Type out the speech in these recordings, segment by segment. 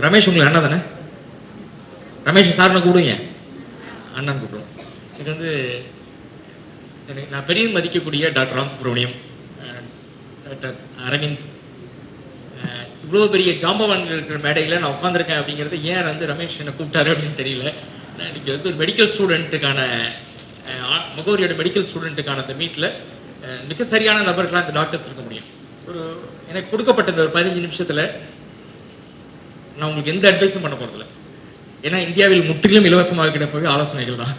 ரமேஷ் உங்களுக்கு அண்ணா தானே? ரமேஷ் சார்னு கூடுங்க, அண்ணன் கூப்பிடுவோம். இது வந்து நான் பெரிய மதிக்கக்கூடிய டாக்டர் ராம் சுப்ரமணியம், டாக்டர் அரவிந்த், இவ்வளோ பெரிய ஜாம்பவான் இருக்கிற மேடையில் நான் உட்காந்துருக்கேன் அப்படிங்கிறது ஏன் வந்து ரமேஷ் என்னை கூப்பிட்டாரு அப்படின்னு தெரியல. இன்னைக்கு வந்து ஒரு மெடிக்கல் ஸ்டூடெண்ட்டுக்கான முகவரியோட மெடிக்கல் ஸ்டூடெண்ட்டுக்கான அந்த மீட்டில் மிக சரியான நபர்களாக அந்த டாக்டர்ஸ் இருக்க முடியும். எனக்கு கொடுக்கப்பட்ட இந்த ஒரு 15 நிமிஷத்தில் நான் உங்களுக்கு எந்த அட்வைஸும் பண்ண போகிறதில்ல. ஏன்னா இந்தியாவில் முற்றிலும் இலவசமாக கிடைப்பது ஆலோசனைகள் தான்.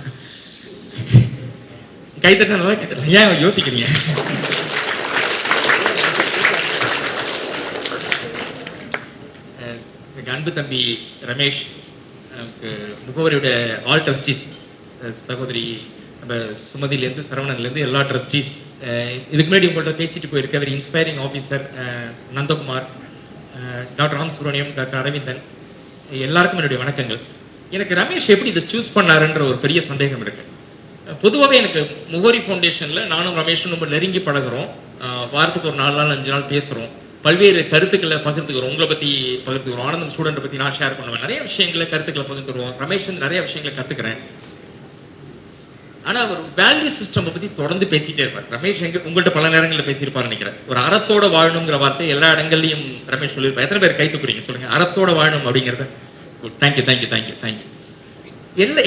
கைத்தட்டனால கைத்தட்டல, ஏன் யோசிக்கிறீங்க? அன்பு தம்பி ரமேஷ், முகவரியோட ஆல் ட்ரஸ்டீஸ், சகோதரி நம்ம சுமதியிலேருந்து சரவணன்லேருந்து எல்லா ட்ரஸ்டீஸ், இதுக்கு முன்னாடி உங்கள்கிட்ட பேசிட்டு போயிருக்க very inspiring officer Nandakumar, doctor Ram Subramaniam, doctor Aravindan, எல்லாருக்கும் என்னுடைய வணக்கங்கள். எனக்கு ரமேஷ் எப்படி இதை சூஸ் பண்ணாருன்ற ஒரு பெரிய சந்தேகம் இருக்கு. பொதுவாகவே எனக்கு முகவரி ஃபவுண்டேஷனில் நானும் ரமேஷும் ரொம்ப நெருங்கி பழகிறோம். வாரத்துக்கு ஒரு 4 நாள் 5 நாள் பேசுகிறோம். பல்வேறு கருத்துக்களை பகிர்ந்துக்கிறோம். உங்களை பற்றி பகிர்ந்துக்கிறோம், ஆனந்தம் ஸ்டூடெண்ட்டை பற்றி நான் ஷேர் பண்ணுவேன். நிறைய விஷயங்களை கருத்துக்களை பகிர்ந்துருவோம். ரமேஷ் நிறைய விஷயங்களை கற்றுக்கிறேன். ஆனால் அவர் வேல்யூ சிஸ்டம் பற்றி தொடர்ந்து பேசிகிட்டே இருப்பார். ரமேஷ் உங்கள்கிட்ட பல நேரங்களில் பேசியிருப்பார் நினைக்கிறேன். ஒரு அறத்தோட வாழணுங்கிற வார்த்தை எல்லா இடங்கள்லையும் ரமேஷ் சொல்லியிருப்பார். எத்தனை பேர் கை தூக்குறீங்க சொல்லுங்க, அறத்தோட வாழணும் அப்படிங்கிறத? Thank you thank you thank you thank you.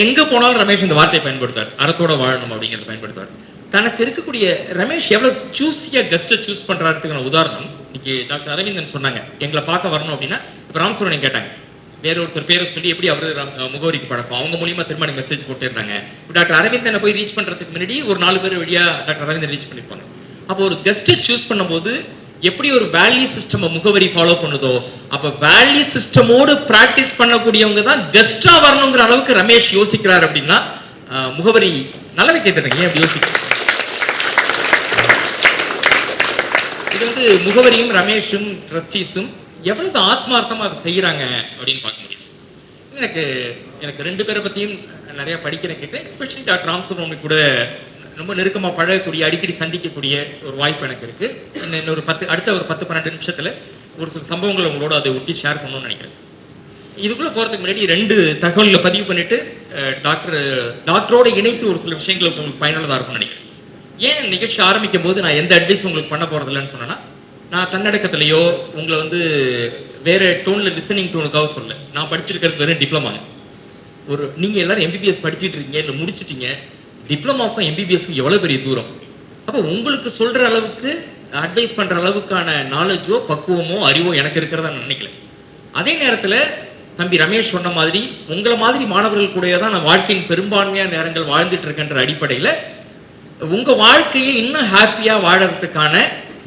எங்கே போனாலும் ரமேஷ் இந்த வார்த்தையை பயன்படுத்துவார், அறத்தோட வாழணும் அப்படிங்கிறத பயன்படுத்துவார். தனக்கு இருக்கக்கூடிய ரமேஷ் எவ்வளோ சூஸியாக கெஸ்ட்டை சூஸ் பண்ணுறதுக்கான உதாரணம் இன்னைக்கு டாக்டர் அரவிந்தன் சொன்னாங்க. எங்களை பார்க்க வரணும் அப்படின்னா இப்போ ராம் சுப்ரமணியம் கேட்டாங்க, வேற ஒருத்தர் பேரை சொல்லி எப்படி அவர் முகவரிக்கு பழக்கம், அவங்க மூலியமா திரும்ப மெசேஜ் போட்டுருந்தாங்க. டாக்டர் அரவிந்தனை போய் ரீச் பண்ணுறதுக்கு முன்னாடி ஒரு 4 பேர் வழியா டாக்டர் அரவிந்தன் ரீச் பண்ணியிருப்பாங்க. அப்போ ஒரு கெஸ்ட்டை சூஸ் பண்ணும்போது எப்படி ஒரு வேல்யூ சிஸ்டம் முகவரி ஃபாலோ பண்ணுதோ, அப்போ வேல்யூ சிஸ்டமோடு ப்ராக்டிஸ் பண்ணக்கூடியவங்க தான் கெஸ்டா வரணுங்கிற அளவுக்கு ரமேஷ் யோசிக்கிறார். அப்படின்னா முகவரி நல்லாவே கேட்டுருங்க, ஏன் அப்படி யோசிக்க? இது வந்து முகவரியும் ரமேஷும் ட்ரஸ்டீஸும் எவ்வளவு ஆத்மார்த்தமா அதை செய்யறாங்க அப்படின்னு பார்க்க முடியும். எனக்கு 2 பேரை பத்தியும் நிறைய படிக்கிறேன், கேட்கிறேன். எஸ்பெஷலி டாக்டர் ராம் சுப்ரமணியம் கூட ரொம்ப நெருக்கமாக பழகக்கூடிய, அடிக்கடி சந்திக்கக்கூடிய ஒரு வாய்ப்பு எனக்கு இருக்கு. இன்னொரு அடுத்த ஒரு 10-12 நிமிஷத்துல ஒரு சில சம்பவங்களை உங்களோட அதை ஒட்டி ஷேர் பண்ணணும்னு நினைக்கிறேன். இதுக்குள்ள போறதுக்கு முன்னாடி 2 தகவல்களை பதிவு பண்ணிட்டு டாக்டரோட இணைத்து ஒரு சில விஷயங்களை உங்களுக்கு பயனுள்ளதாக இருக்கும்னு நினைக்கிறேன். ஏன் நிகழ்ச்சி ஆரம்பிக்கும் போது நான் எந்த அட்வைஸ் உங்களுக்கு பண்ண போறது இல்லைன்னு சொன்னா, நான் தன்னடக்கத்திலேயோ உங்களை வந்து வேற டோன்ல லிசனிங் டோனுக்காக சொல்ல. நான் படிச்சிருக்கிறது வெறும் டிப்ளமா. நீங்க எல்லாரும் எம்பிபிஎஸ் படிச்சுட்டு இருக்கீங்க, இல்லை முடிச்சிட்டீங்க. டிப்ளமாவுக்கும் எம்பிபிஎஸ்க்கும் எவ்வளவு பெரிய தூரம். அப்போ உங்களுக்கு சொல்ற அளவுக்கு அட்வைஸ் பண்ற அளவுக்கான நாலேஜோ பக்குவமோ அறிவோ எனக்கு இருக்கிறதா நான் நினைக்கல. அதே நேரத்தில் தம்பி ரமேஷ் சொன்ன மாதிரி உங்களை மாதிரி மாணவர்கள் கூட தான் நான் வாழ்க்கையின் பெரும்பான்மையான நேரங்கள் வாழ்ந்துட்டு இருக்கேன்ற அடிப்படையில் உங்க வாழ்க்கையை இன்னும் ஹாப்பியா வாழறதுக்கான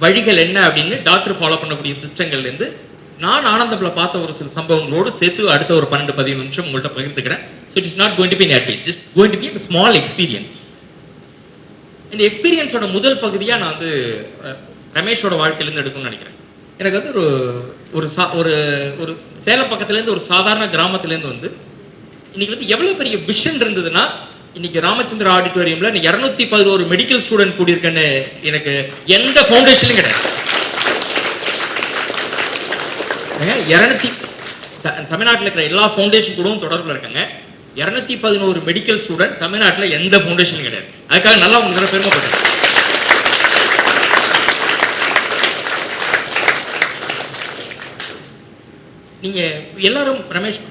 வழிகள் என்ன அப்படின்னு டாக்டர் ஃபாலோ பண்ணக்கூடிய சிஸ்டங்கள்ல இருந்து நான் ஆனந்தம்ல பார்த்த ஒரு சில சம்பவங்களோடு சேர்த்து அடுத்த ஒரு 12-15 நிமிஷம் உங்கள்கிட்ட பகிர்ந்துக்கிறேன். So it is not going to be an advice, just going to be a small experience. இந்த எக்ஸ்பீரியன்ஸோட முதல் பகுதியா நான் வந்து ரமேஷோட வாழ்க்கையிலேருந்து எடுக்கணும்னு நினைக்கிறேன். எனக்கு வந்து ஒரு சேலம் பக்கத்துலேருந்து ஒரு சாதாரண கிராமத்துலேருந்து வந்து இன்னைக்கு வந்து எவ்வளவு பெரிய விஷன் இருந்ததுன்னா, இன்னைக்கு ராமச்சந்திர ஆடிட்டோரியம்ல 211 மெடிக்கல் ஸ்டூடெண்ட் கூடியிருக்கேன்னு எனக்கு எந்த ஃபவுண்டேஷனும் கிடையாது. தமிழ்நாட்டில் இருக்கிற எல்லா ஃபவுண்டேஷன் கூடவும் தொடர்பில் இருக்காங்க. 211 மெடிக்கல் ஸ்டூடெண்ட் தமிழ்நாட்டில் எந்த ஃபவுண்டேஷனும் கிடையாது. அதுக்காக நல்லா உங்களுக்கு பெருமைப்பட்டேன். நீங்க எல்லாரும்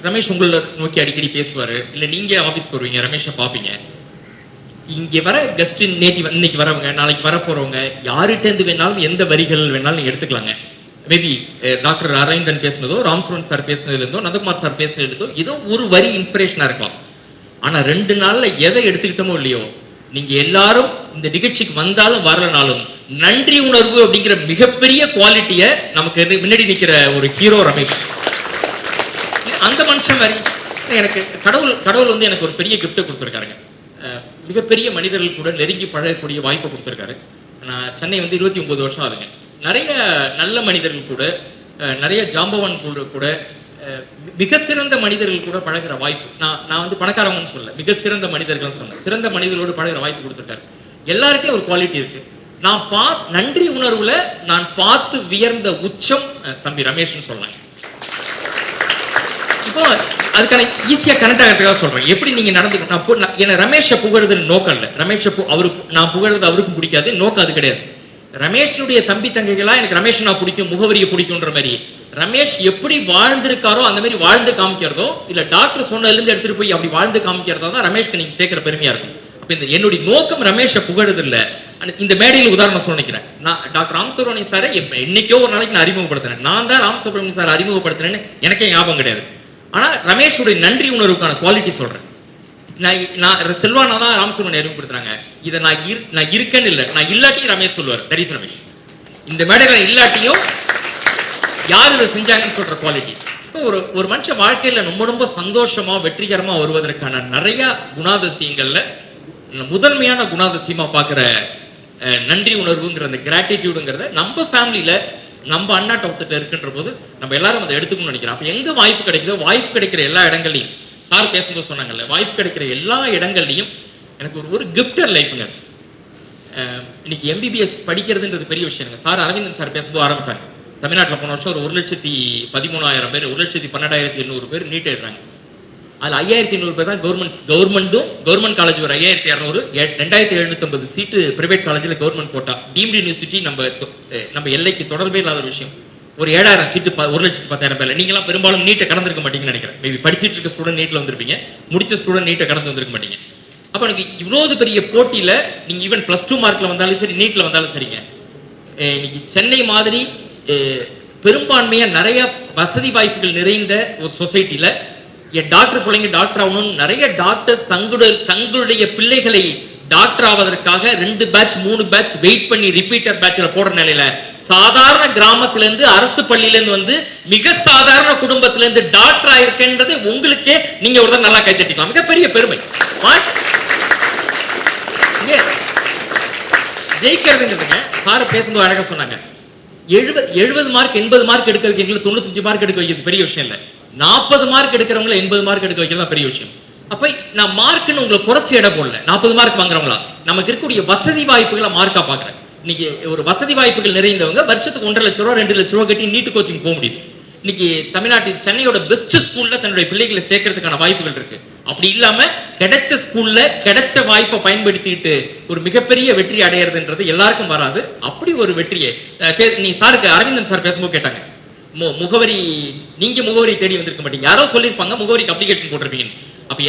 ரமேஷ் உங்களை நோக்கி அடிக்கடி பேசுவாரு, இல்ல நீங்க ஆபீஸ்க்கு வருவீங்க, ரமேஷை பார்ப்பீங்க. இங்க வர கெஸ்ட் இன்னைக்கு வரவங்க, நாளைக்கு வர போறவங்க யாருகிட்ட இருந்து வேணாலும் எந்த வரிகள் வேணாலும் நீங்க எடுத்துக்கலாங்க. மேபி டாக்டர் அரவிந்தன் பேசினதோ, ராம் சுப்ரமணியம் சார் பேசினதுல இருந்தோ, நந்தகுமார் சார் பேசினதுல இருந்தோ ஏதோ ஒரு வரி இன்ஸ்பிரேஷனா இருக்கலாம். ஆனா 2 நாள்ல எதை எடுத்துக்கிட்டோமோ இல்லையோ, நீங்க எல்லாரும் இந்த நிகழ்ச்சிக்கு வந்தாலும் வரலனாலும் நன்றி உணர்வு அப்படிங்கிற மிகப்பெரிய குவாலிட்டியை நமக்கு முன்னாடி நிற்கிற ஒரு ஹீரோ ரமேஷ். அந்த மனுஷன் வரி எனக்கு கடவுள் வந்து எனக்கு ஒரு பெரிய கிஃப்ட்டை கொடுத்துருக்காருங்க. மிகப்பெரிய மனிதர்கள் கூட நெருங்கி பழகக்கூடிய வாய்ப்பை கொடுத்துருக்காரு. நான் சென்னை வந்து 29 வருஷம் ஆகுதுங்க. நிறைய நல்ல மனிதர்கள் கூட, நிறைய ஜாம்பவான் கூட, மிக சிறந்த மனிதர்கள் கூட பழகிற வாய்ப்பு. நான் வந்து பணக்காரவங்கன்னு சொல்ல, மிக சிறந்த மனிதர்கள் சொன்னேன். சிறந்த மனிதர்களோடு பழகிற வாய்ப்பு கொடுத்துருக்காரு. எல்லாருக்கும் ஒரு குவாலிட்டி இருக்கு. நான் நன்றி உணர்வுல நான் பார்த்து வியர்ந்த உச்சம் தம்பி ரமேஷ்னு சொல்லலாம். இப்போ அதுக்கான ஈஸியா கனெக்ட் ஆகிறதுக்காக சொல்றேன். எப்படி நீங்க நடந்துக்கணும். என்ன ரமேஷை புகழ்றது நோக்கம் இல்லை. ரமேஷை அவருக்கு நான் புகழ்றது அவருக்கும் பிடிக்காது, நோக்கம் அது கிடையாது. ரமேஷனுடைய தம்பி தங்கைகளா எனக்கு ரமேஷ் நான் பிடிக்கும், முகவரியை பிடிக்கும்ன்ற மாதிரி ரமேஷ் எப்படி வாழ்ந்திருக்காரோ அந்த மாதிரி வாழ்ந்து காமிக்கிறதோ இல்ல டாக்டர் சொன்னதுல இருந்து எடுத்துட்டு போய் அப்படி வாழ்ந்து காமிக்கிறதா தான் ரமேஷ்க்கு நீங்க சேர்க்கிற பெருமையா இருக்கும். அப்ப இந்த என்னுடைய நோக்கம் ரமேஷை புகழ்றது இல்ல. இந்த மேடையில் உதாரணம் சொல்லிக்கிறேன். நான் டாக்டர் ராமசுப்ரமணியம் சாரை என்னைக்கோ ஒரு நாளைக்கு நான் அறிமுகப்படுத்தினேன். நான் தான் ராமசுப்ரமணியம் சார் அறிமுகப்படுத்தினேன்னு எனக்கே ஞாபகம் கிடையாது. ஆனா ரமேஷுடைய நன்றி உணர்வுக்கான குவாலிட்டி சொல்றேன். நான் செல்வானா தான் ராமசுப்ரமணியம் அறிமுகப்படுத்துறாங்க. இதை நான் இருக்கேன்னு இல்லை, நான் இல்லாட்டியும் ரமேஷ் சொல்லுவார். That is Ramesh. இந்த மேடையில இல்லாட்டியும் யார் இதை செஞ்சாங்கன்னு சொல்ற குவாலிட்டி. இப்போ ஒரு மனுஷன் வாழ்க்கையில ரொம்ப ரொம்ப சந்தோஷமா வெற்றிகரமா வருவதற்கான நிறைய குணாதிசயங்கள்ல முதன்மையான குணாதிசயமா பாக்குற நன்றி உணர்வுங்கிற அந்த கிராட்டிடியூடுங்கிறத நம்ம ஃபேமிலியில நம்ம அண்ணாட்ட ஒருத்தர் இருக்குன்ற போது நம்ம எல்லாரும் அதை எடுத்துக்கணும்னு நினைக்கிறோம். அப்ப எங்க வாய்ப்பு கிடைக்குதோ வாய்ப்பு கிடைக்கிற எல்லா இடங்கள்லையும் சார் பேசும்போது சொன்னாங்கல்ல, வாய்ப்பு கிடைக்கிற எல்லா இடங்கள்லையும் எனக்கு ஒரு கிஃப்டர் லைஃப்ங்க. இன்னைக்கு MBBS படிக்கிறதுன்றது பெரிய விஷயம். சார் அரவிந்தன் சார் பேசும்போது ஆரம்பிச்சாங்க. தமிழ்நாட்டில் போன வருஷம் ஒரு 1,13,000 பேர் 1,12,800 பேர் நீட் எழுதுறாங்க. அது 5,800 பேர் தான் கவர்மெண்ட் காலேஜ் ஒரு 5,200, 2,750 சீட்டு பிரைவேட் காலேஜில் கவர்மெண்ட் போட்டா. டீம்டு யூனிவர்சிட்டி நம்ம எல்லைக்கு தொடர்பே இல்லாத ஒரு விஷயம். ஒரு 7,000 சீட்டு 1,10,000 பேர்ல நீங்களாம் பெரும்பாலும் நீட்டை கடந்திருக்க மாட்டீங்கன்னு நினைக்கிறேன். மேபி படிச்சுட்டு இருக்க ஸ்டூடெண்ட் நீட்ல வந்திருப்பீங்க, முடிச்ச ஸ்டூடெண்ட் நீட்டை கடந்து வந்திருக்க மாட்டீங்க. அப்ப எனக்கு இவ்வளவு பெரிய போட்டியில நீங்க ஈவன் +2 மார்க்ல வந்தாலும் சரி, நீட்ல வந்தாலும் சரிங்க, இன்னைக்கு சென்னை மாதிரி பெரும்பான்மையா நிறைய வசதி வாய்ப்புகள் நிறைந்த ஒரு சொசைட்டில என் டாக்டர் பிள்ளைங்க டாக்டர் ஆகணும். நிறைய டாக்டர்ஸ் தங்களுடைய பிள்ளைகளை டாக்டர் ஆவதற்காக 2 பேட்ச் 3 பேட்ச் வெயிட் பண்ணி ரிப்பீட்டர் பேட்ச்ல போடுற நிலையில சாதாரண கிராமத்துல இருந்து அரசு பள்ளியில இருந்து வந்து மிக சாதாரண குடும்பத்துல இருந்து டாக்டர் ஆயிருக்கேன்றது உங்களுக்கே நீங்க ஒரு தான் நல்லா கைத்தட்டிக்கலாம். மிகப்பெரிய பெருமை. ஜெயிக்கிறதுங்கிறதுங்க சார் பேசும்போது அழகா சொன்னாங்க. 70 மார்க் 80 மார்க் எடுக்க வைக்கிறீங்க, 95 மார்க் எடுக்க வைக்கிறது பெரிய விஷயம் இல்லை. 40 மார்க் எடுக்கிறவங்கள 80 மார்க் எடுக்க வைக்கிறது தான் பெரிய விஷயம். அப்ப நான் மார்க்னு உங்களை குறைச்சி இடம் போடல. 40 மார்க் வாங்குறவங்களா நமக்கு இருக்கக்கூடிய வசதி வாய்ப்புகளை மார்க்கா பாக்குறேன். இன்னைக்கு ஒரு வசதி வாய்ப்புகள் நிறைந்தவங்க வருஷத்துக்கு 1.5 லட்ச ரூபா 2 லட்ச ரூபா கட்டி நீட் கோச்சிங் போக முடியுது. இன்னைக்கு தமிழ்நாட்டில் சென்னையோட பெஸ்ட் ஸ்கூல்ல தன்னுடைய பிள்ளைகளை சேர்க்கறதுக்கான வாய்ப்புகள் இருக்கு. அப்படி இல்லாம கிடைச்ச ஸ்கூல்ல கிடைச்ச வாய்ப்பை பயன்படுத்திட்டு ஒரு மிகப்பெரிய வெற்றி அடையிறதுன்றது எல்லாருக்கும் வராது. அப்படி ஒரு வெற்றியை நீ சாருக்கு அரவிந்தன் சார் பேசும்போது கேட்டாங்க, முகவரி நீங்க முகவரி தேடி வந்திருக்க மாட்டீங்க, யாரோ சொல்லியிருப்பாங்க முகவரிக்கு அப்ளிகேஷன் போட்டிருப்பீங்க. அப்ப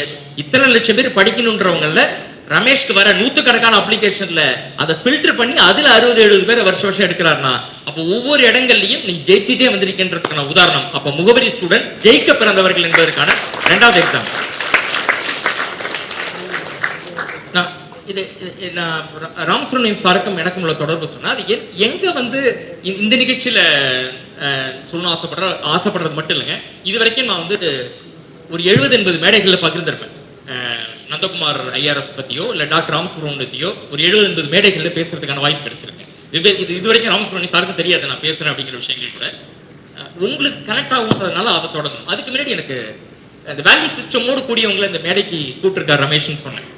இத்தனை லட்சம் பேர் படிக்கணும்ன்றவங்கள ரமேஷ்க்கு வர 100கணக்கான அப்ளிகேஷன்ல அதை ஃபில்டர் பண்ணி அதுல 60-70 பேரை வருஷம் எடுக்கிறாருன்னா அப்ப ஒவ்வொரு இடங்கள்லயும் நீ ஜெயிச்சுட்டே வந்திருக்கின்றதுக்கான உதாரணம். அப்ப முகவரி ஸ்டூடெண்ட் ஜெயிக்க பிறந்தவர்கள் என்பதற்கான 2வது எக்ஸாம்பிள். ராமசுப்ரமணியம் சாருக்கும் எனக்கும் உள்ள தொடர்பு சொன்னா அது எங்க வந்து இந்த நிகழ்ச்சியில சொல்லணும் ஆசைப்படுறது மட்டும் இல்லைங்க. இது வரைக்கும் நான் வந்து ஒரு 70-80 மேடைகள்ல பகிர்ந்திருப்பேன். நந்தகுமார் ஐஆர்எஸ் பத்தியோ இல்ல டாக்டர் ராமசுப்ரமணியம் பத்தியோ ஒரு 70-80 மேடைகள்ல பேசுறதுக்கான வாய்ப்பு கிடைச்சிருக்கு. இது வரைக்கும் ராமசுப்ரமணியம் சாருக்கும் தெரியாது நான் பேசுறேன் அப்படிங்கிற விஷயங்கள் கூட உங்களுக்கு கனெக்ட் ஆகுன்றதுனால அதை தொடங்கும். அதுக்கு முன்னாடி எனக்கு அந்த வேல்யூ சிஸ்டமோடு கூடியவங்களை இந்த மேடைக்கு கூப்பிட்டுருக்காரு ரமேஷ்னு சொன்னேன்.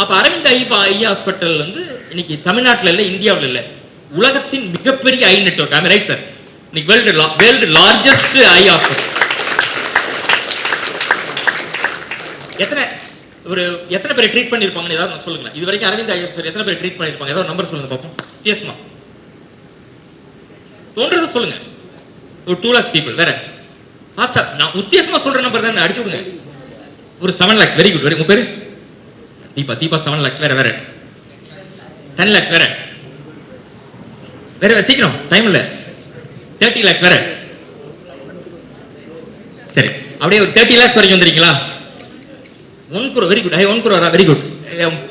அப்ப அரவிந்த் ஐ ஹாஸ்பிட்டல் வந்து இன்னைக்கு தமிழ்நாட்டில் இல்லை, இந்தியாவில் இல்லை, உலகத்தின் மிகப்பெரிய ஐ நெட்வொர்க். ஐ ரைட் சார்? இன்னைக்கு வேர்ல்டு லார்ஜஸ்ட் ஐ ஹாஸ்பிட்டல். எத்தனை பேர் ட்ரீட் பண்ணிருப்பாங்கன்னு ஏதாவது சொல்லுங்க. இது வரைக்கும் அரவிந்த் ஐ ஹாஸ்பிட்டல் எத்தனை பேர் ட்ரீட் பண்ணிருப்பாங்க? ஏதாவது நம்பர் சொல்லுங்க பாப்போம். வித்தியாசமா தோன்றதை சொல்லுங்க. ஒரு 2 lakhs people. வேற ஃபாஸ்டா நான் வித்தியாசமா சொல்ற நம்பர் தான் அடிச்சு விடுங்க. ஒரு 7 lakhs. Very good. உங்க பேரு? தீபா 7 lakhs. வேற 10 lakhs. வேற சீக்கிரம் டைம் இல்ல. 30 lakhs. வேற சரி அப்படியே ஒரு 30 lakhs வரைக்கும் வந்துறீங்களா? 1 crore. Very good. 1 crore. Very good.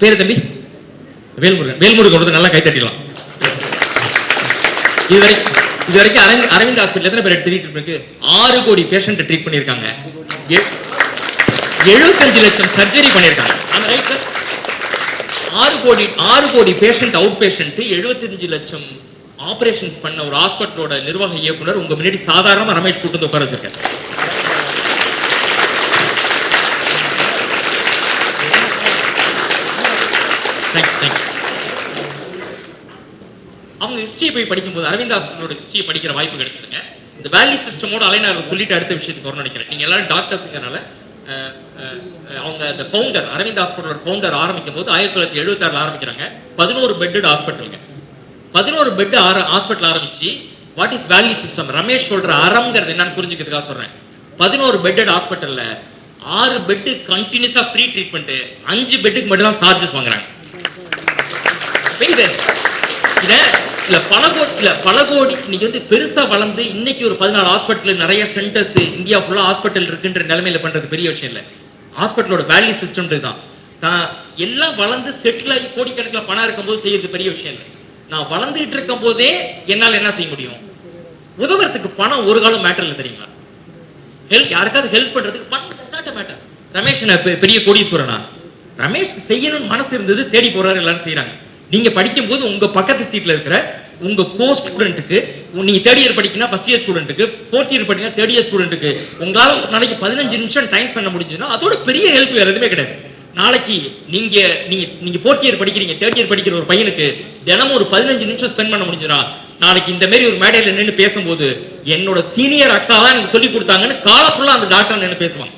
பேரு தம்பி? வேல்முருகன் வந்து நல்லா கை தட்டிடலாம். இது வரைக்கும் அரவிந்த் ஹாஸ்பிட்டல் எத்தனை பேர் ட்ரீட் இருக்கு? 6 கோடி பேஷண்ட் ட்ரீட் பண்ணிருக்காங்க. 75 லட்சம் சர்ஜரி பண்ணிருக்காங்க. 6 கோடி பேஷண்ட் அவுட் பேஷண்ட் 75 லட்சம் ஆபரேஷன்ஸ் பண்ண ஒரு ஹாஸ்பிட்டலோட நிர்வாக இயக்குனர் உங்க முன்னாடி சாதாரணமா ரமேஷ் கூட்டு உட்கார வச்சிருக்காரு. அவங்க ஹிஸ்டரி போய் படிக்கும்போது அரவிந்த் ஹாஸ்பிட்டலோட ஹிஸ்டரி படிக்கிற வாய்ப்பு கிடைச்சதுங்க. இந்த வேல்யூ சிஸ்டமோட அலைன் சொல்லிட்டு அடுத்த விஷயத்துக்கு வரணும்னு நினைக்கிறேன். நீங்க எல்லாரும் டாக்டர்ஸுங்கனால அவங்க அந்த ஃபவுண்டர் அரவிந்த் ஹாஸ்பிட்டலோட ஃபவுண்டர் ஆரம்பிக்கும் போது 1976 ஆரம்பிக்கிறாங்க. 11 பெட்டட் ஹாஸ்பிட்டலுங்க. 11 பெட் ஹாஸ்பிட்டல் ஆரம்பிச்சு what is value system Ramesh சொல்ற அறம்ங்கிறது என்னன்னு புரிஞ்சுக்கிறதுக்காக சொல்றேன். 11 பெட்டட் ஹாஸ்பிட்டல்ல 6 பெட் கண்டினியூஸா ஃப்ரீ ட்ரீட்மெண்ட், 5 பெட்டுக்கு மட்டும் தான் சார்ஜஸ் வாங்குறாங்க. பல கோடி இன்னைக்கு வந்து பெருசா வளர்ந்து இன்னைக்கு ஒரு 14 ஹாஸ்பிட்டல் நிறைய சென்டர்ஸ் இந்தியா ஃபுல்லா ஹாஸ்பிட்டல் இருக்குன்ற நிலைமையில பண்றது பெரிய விஷயம் இல்ல. ஹாஸ்பிட்டலோட வேல்யூ சிஸ்டம் தான் எல்லாம் வளர்ந்து செட்டில் ஆகி கோடிக்கணக்கில் பணம் இருக்கும்போது செய்யறது பெரிய விஷயம் இல்லை. நான் வளர்ந்துட்டு இருக்கும் போதே என்னால் என்ன செய்ய முடியும்? உதவுறதுக்கு பணம் ஒரு காலம் மேட்டர் இல்லை தெரியுங்களா? யாருக்காவது ஹெல்ப் பண்றதுக்கு பணம் மேட்டர். ரமேஷ் பெரிய கோடீஸ்வரனா? ரமேஷ் செய்யணும்னு மனசு இருந்தது, தேடி போறாரு, எல்லாரும் செய்யறாங்க. நீங்க படிக்கும் போது உங்க பக்கத்து சீட்ல இருக்கிற உங்க கோ ஸ்டூடெண்ட்டுக்கு, நீங்க தேர்ட் இயர் படிக்கணும் ஃபர்ஸ்ட் இயர் ஸ்டூடெண்ட்டுக்கு, ஃபோர்த் இயர் படிக்கணும் தேர்ட் இயர் ஸ்டூடெண்ட்டுக்கு உங்களால ஒரு நாளைக்கு 15 நிமிஷம் டைம் பண்ண முடிஞ்சுன்னா அதோட பெரிய ஹெல்ப் வேற எதுவுமே கிடையாது. நாளைக்கு நீங்க ஃபோர்த் இயர் படிக்கிறீங்க, தேர்ட் இயர் படிக்கிற ஒரு பையனுக்கு தினமும் ஒரு 15 நிமிஷம் ஸ்பெண்ட் பண்ண முடிஞ்சுனா நாளைக்கு இந்த மாதிரி ஒரு மேடையில் நின்று பேசும்போது என்னோட சீனியர் அக்கா தான் எனக்கு சொல்லி கொடுத்தாங்கன்னு காலப்புள்ள அந்த டாக்டர் நின்று பேசுவாங்க.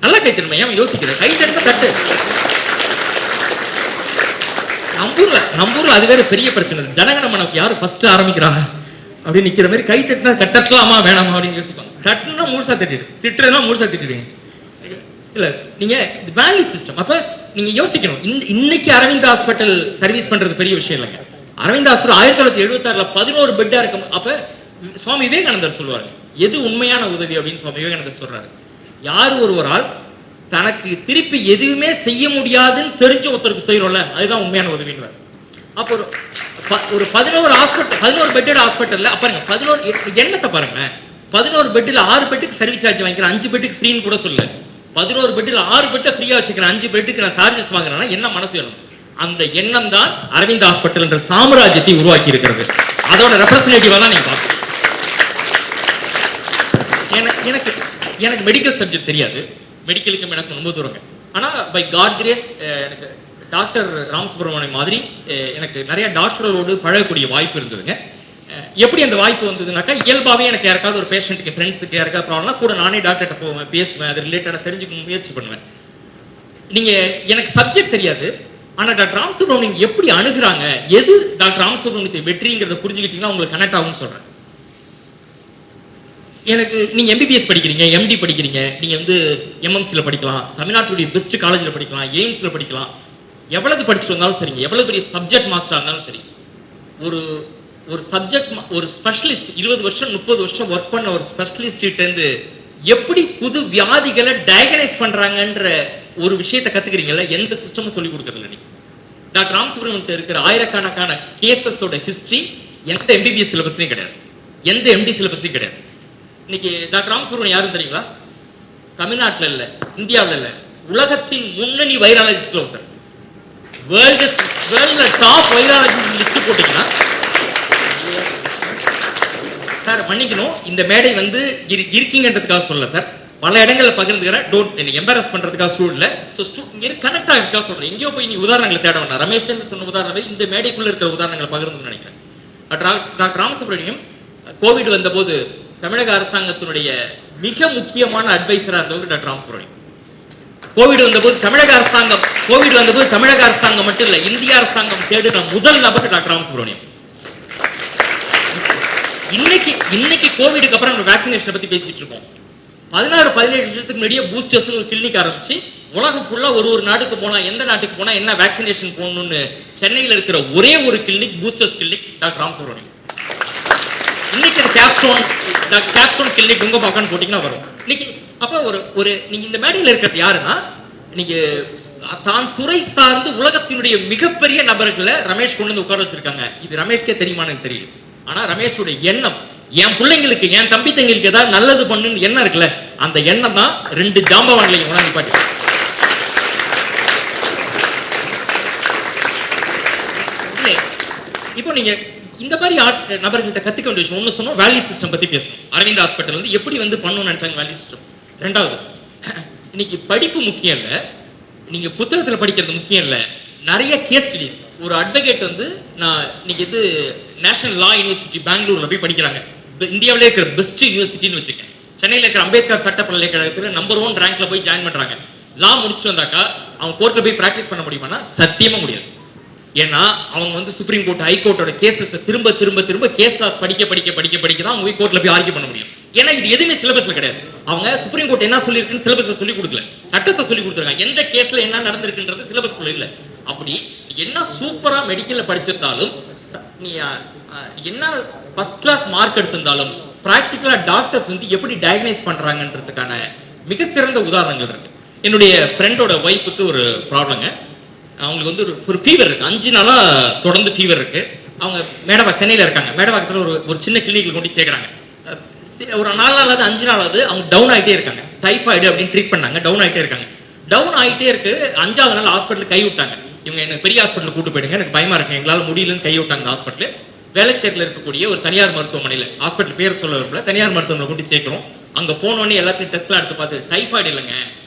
நல்லா கைத்தன்மை ஏன் யோசிக்கிறேன்? கைத்தட்ட தட்டு. நம்பூர்ல அது வேற பெரிய பிரச்சனை. ஜனகணமனக்கு யாரு ஃபர்ஸ்ட் ஆரம்பிக்கிறாங்க அப்படின்னு நிக்கிற மாதிரி கை தட்டினா கட்டலாமா வேணாமா அப்படின்னு யோசிப்பாங்க. தட்டுனா முழுசா தட்டிடு, திட்டுறதுனா முழுசா திட்டிடுவீங்க. இல்ல நீங்க வேல்யூ சிஸ்டம். அப்ப நீங்க யோசிக்கணும், இன்னைக்கு அரவிந்த் ஹாஸ்பிட்டல் சர்வீஸ் பண்றது பெரிய விஷயம் இல்லைங்க. அரவிந்த் ஹாஸ்பிட்டல் 1976 11 பெட்டா இருக்கும். அப்ப சுவாமி விவேகானந்தர் சொல்லுவாரு, எது உண்மையான உதவி அப்படின்னு சுவாமி விவேகானந்தர் சொல்றாரு. யார் ஒருவரால் தனக்கு திருப்பி எதுவுமே செய்ய முடியாதுன்னு தெரிஞ்ச ஒருத்தருக்கு செய்யறோம்ல, அதுதான் உண்மையான உதவின்னு. அப்போ ஒரு 11 பெட்டட் ஹாஸ்பிட்டல்ல பாருங்க, 11 எண்ணத்தை பாருங்க. 11 பெட்டில் 6 பெட்டுக்கு சர்வீஸ் சார்ஜ் வாங்கிக்கிறேன், 5 பெட்டுக்கு ஃப்ரீன்னு கூட சொல்ல. 11 பெட்டில் 6 பெட்டை ஃப்ரீயா வச்சுக்கிறேன், 5 பெட்டுக்கு நான் சார்ஜஸ் வாங்குறேன்னா என்ன மனசு வேணும்? அந்த எண்ணம் தான் அரவிந்த் ஹாஸ்பிட்டல் என்ற சாம்ராஜ்யத்தை உருவாக்கி இருக்கிறது. அதோட ரெப்ரசன்டேட்டிவா தான் நீங்க பாருங்க. எனக்கு மெடிக்கல் சப்ஜெக்ட் தெரியாது, மெடிக்கலுக்கும் எனக்கு ரொம்ப தூரங்க. ஆனால் பை காட் கிரேஸ் எனக்கு டாக்டர் ராமசுப்ரமணியம் மாதிரி எனக்கு நிறைய டாக்டர்களோடு பழகக்கூடிய வாய்ப்பு இருந்ததுங்க. எப்படி அந்த வாய்ப்பு வந்ததுனாக்கா, இயல்பாகவே எனக்கு யாருக்காவது ஒரு பேஷண்ட்டுக்கு ஃப்ரெண்ட்ஸுக்கு யாருக்காவது ப்ராப்ளம்னா கூட நானே டாக்டர்கிட்ட போவேன், பேசுவேன், அது ரிலேட்டடாக தெரிஞ்சுக்க முயற்சி பண்ணுவேன். எனக்கு சப்ஜெக்ட் தெரியாது, ஆனால் டாக்டர் ராமசுப்ரமணியம் எப்படி அணுகுறாங்க, எது டாக்டர் ராமசுப்ரமணியத்தை வெற்றிங்கிறத புரிஞ்சுக்கிட்டீங்கன்னா உங்களுக்கு கனெக்ட் ஆகும்னு சொல்கிறேன். எனக்கு நீங்க எம்பிபிஎஸ் படிக்கிறீங்க, எம்டி படிக்கிறீங்க, நீங்க வந்து எம்எம்சியில் படிக்கலாம், தமிழ்நாட்டுடைய பெஸ்ட் காலேஜில் படிக்கலாம், எய்ம்ஸில் படிக்கலாம், எவ்வளவு படிச்சுட்டு வந்தாலும் சரிங்க, எவ்வளவு பெரிய சப்ஜெக்ட் மாஸ்டர் இருந்தாலும் சரி, ஒரு சப்ஜெக்ட் ஒரு ஸ்பெஷலிஸ்ட் 20 வருஷம் 30 வருஷம் ஒர்க் பண்ண ஒரு ஸ்பெஷலிஸ்ட் இருந்து எப்படி புது வியாதிகளை டயக்னைஸ் பண்றாங்கன்ற ஒரு விஷயத்தை கத்துக்கிறீங்கல்ல, எந்த சிஸ்டமும் சொல்லி கொடுக்கறதில்ல. நீங்க டாக்டர் ராமசுப்ரமணியம் இருக்கிற ஆயிரக்கணக்கான கேசஸோட ஹிஸ்டரி எந்த எம்பிபிஎஸ் சிலபஸ்லையும் கிடையாது, எந்த எம்டி சிலபஸ்லையும் கிடையாது. இன்னைக்கு டாக்டர் ராமசுப்ரமணியம் யாரும் தெரியுங்களா? தமிழ்நாட்டில் இல்ல, இந்தியாவில் இல்ல, உலகத்தின் முன்னணி வைராலஜிஸ்ட்ல ஒருத்தர். வேர்ல்ட்ல டாப் வைராலஜிஸ்ட் லிஸ்ட் போட்டீங்கன்னா, சார் மன்னிக்கணும், இந்த மேடை வந்து இருக்கீங்கன்றதுக்காக சொல்ல சார், பல இடங்களில் பகிர்ந்துக்கிறேன், டோன்ட் எம்பாரஸ் பண்றதுக்காக ஸ்டூடெண்ட்ல, கனெக்ட் ஆகிறதுக்காக சொல்றேன். எங்கேயோ போய் நீ உதாரணங்களை தேட வேண்டாம். ரமேஷ் சொன்ன உதாரணம் இந்த மேடைக்குள்ள இருக்கிற உதாரணங்களை பகிர்ந்து நினைக்கிறேன். டாக்டர் ராமசுப்ரமணியம் கோவிட் வந்த போது தமிழக அரசாங்கத்தினுடைய மிக முக்கியமான அட்வைசரா இருந்தவர் டாக்டர் ராமசுப்ரமணியம். கோவிட் வந்தபோது தமிழக அரசாங்கம் மட்டும் இல்ல, இந்திய அரசாங்கம் தேடின முதல் நபர் டாக்டர் ராமசுப்ரமணியம். இன்னைக்கு கோவிடுக்கு அப்புறம் நம்ம வேக்சினேஷன் பத்தி பேசிட்டு இருக்கோம். 16-17 வருஷத்துக்கு முன்னாடியே பூஸ்டர்ஸ் ஒரு கிளினிக் ஆரம்பிச்சு உலகம் ஃபுல்லா ஒரு நாட்டுக்கு போனா, எந்த நாட்டுக்கு போனா என்ன வேக்சினேஷன் போடணும்னு சென்னையில் இருக்கிற ஒரே ஒரு clinic boosters clinic doctor Ramasubramaniam. இன்னைக்கு கேப்ஸ்டோன் கிளினிக் உங்க பக்கம் போட்டீங்கன்னா வரும். இன்னைக்கு அப்ப நீங்க இந்த மேடையில் இருக்கிறது யாருன்னா, நீங்க தான் துறை சார்ந்து உலகத்தினுடைய மிகப்பெரிய நபர்களை ரமேஷ் கொண்டு வந்து உட்கார வச்சிருக்காங்க. இது ரமேஷ்கே தெரியுமான்னு தெரியல. ஆனா ரமேஷோட எண்ணம், என் பிள்ளைங்களுக்கு என் தம்பி தங்களுக்கு ஏதாவது நல்லது பண்ணுன்னு எண்ணம் இருக்குல்ல, அந்த எண்ணம் தான் 2 ஜாம்பவான்களையும் உணர்ந்து பாட்டு. இப்போ நீங்க இந்த மாதிரி நபர்கள்ட்ட கத்துக்க வேண்டிய விஷயம் ஒன்று சொன்னோம், வேல்யூ சிஸ்டம் பத்தி பேசணும். அரவிந்த் ஹாஸ்பிட்டல் வந்து எப்படி வந்து பண்ணணும்னு நினைச்சாங்க வேல்யூ சிஸ்டம். 2வது, இன்னைக்கு படிப்பு முக்கியம் இல்லை, நீங்க புத்தகத்துல படிக்கிறது முக்கியம் இல்லை, நிறைய கேஸ் ஸ்டடிஸ். ஒரு அட்வொகேட் வந்து நான் இன்னைக்கு நேஷனல் லா யூனிவர்சிட்டி பெங்களூர்ல போய் படிக்கிறாங்க. இந்தியாவிலே இருக்கிற பெஸ்ட் யூனிவர்சிட்டின்னு வச்சுக்கேன். சென்னையில் இருக்கிற அம்பேத்கர் சட்ட பல்கலைக்கழகத்தில் நம்பர் 1 ரேங்க்ல போய் ஜாயின் பண்றாங்க. லா முடிச்சுட்டு வந்தாக்கா அவங்க கோர்ட்ல போய் பிராக்டிஸ் பண்ண முடியுமானா சத்தியமா முடியாது. ஏன்னா அவங்க வந்து சுப்ரீம் கோர்ட், ஹை கோர்ட்டோட கேசஸ் திரும்ப திரும்ப திரும்ப கேஸ் லாஸ் படிக்க படிக்க படிக்க படிக்க தான் அவங்க போய் கோர்ட்ல போய் ஆர்கியூ பண்ண முடியும். ஏன்னா இது எதுவுமே சிலபஸ்ல கிடையாது. அவங்க சுப்ரீம் கோர்ட் என்ன சொல்லியிருக்குன்னு சிலபஸ்ல சொல்லி கொடுக்கல, சட்டத்தை சொல்லி கொடுத்துருக்காங்க. எந்த கேஸ்ல என்ன நடந்திருக்குன்றது சிலபஸ்க்குள்ள இல்ல. அப்படி என்ன சூப்பரா மெடிக்கல்ல படிச்சிருந்தாலும், நீ என்ன ஃபர்ஸ்ட் கிளாஸ் மார்க் எடுத்திருந்தாலும், பிராக்டிகலா டாக்டர்ஸ் வந்து எப்படி டயக்னைஸ் பண்றாங்கன்றதுக்கான மிக சிறந்த உதாரணங்கள் இருக்கு. என்னுடைய ஃப்ரெண்டோட ஒய்ஃபுக்கு ஒரு ப்ராப்ளங்க. அவங்களுக்கு வந்து ஒரு ஃபீவர் இருக்கு, 5 நாளா தொடர்ந்து ஃபீவர் இருக்கு. அவங்க மேடவாக் சென்னையில இருக்காங்க. மேடவாக்கத்தில் ஒரு சின்ன கிளினிக்ல கொண்டு சேர்க்குறாங்க. ஒரு 4 நாளாவது 5 நாளாவது அவங்க டவுன் ஆகிட்டே இருக்காங்க. டைஃபாய்டு அப்படின்னு ட்ரீட் பண்ணாங்க, டவுன் ஆகிட்டே இருக்காங்க. டவுன் ஆகிட்டே இருக்கு. 5வது நாள் ஹாஸ்பிட்டல் கை விட்டாங்க. இவங்க எனக்கு பெரிய ஹாஸ்பிட்டல் கூட்டு போயிடுங்க, எனக்கு பயமா இருக்கு, எங்களால் முடியலன்னு கை விட்டாங்க. ஹாஸ்பிட்டல் வேளச்சேரியில் இருக்கக்கூடிய ஒரு தனியார் மருத்துவமனையில், ஹாஸ்பிட்டல் பேர் சொல்ல வரல, தனியார் மருத்துவமனை கொண்டு சேர்க்கிறோம். அங்கே போனோடனே எல்லாத்தையும் டெஸ்ட்லாம் எடுத்து பார்த்து டைஃபாய்டு இல்லைங்க,